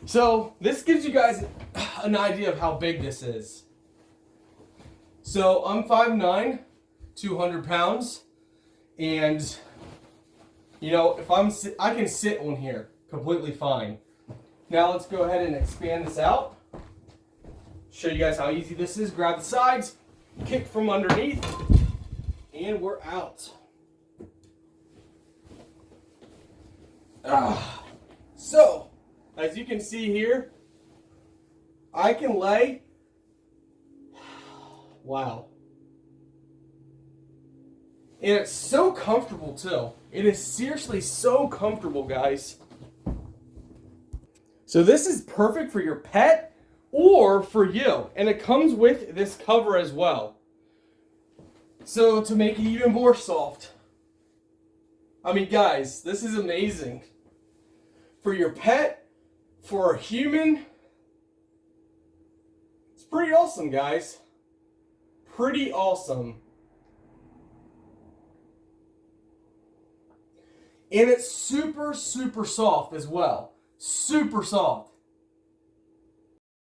So this gives you guys an idea of how big this is. So I'm 5'9", 200 pounds, and you know, if I can sit on here completely fine. Now let's go ahead and expand this out. Show you guys how easy this is. Grab the sides, kick from underneath, and we're out. So, as you can see here, I can lay. Wow. And it's so comfortable too. It is seriously so comfortable, guys. So this is perfect for your pet or for you. And it comes with this cover as well. So to make it even more soft. I mean, guys, this is amazing. For your pet, for a human. It's pretty awesome, guys. Pretty awesome. And it's super, super soft as well. Super soft.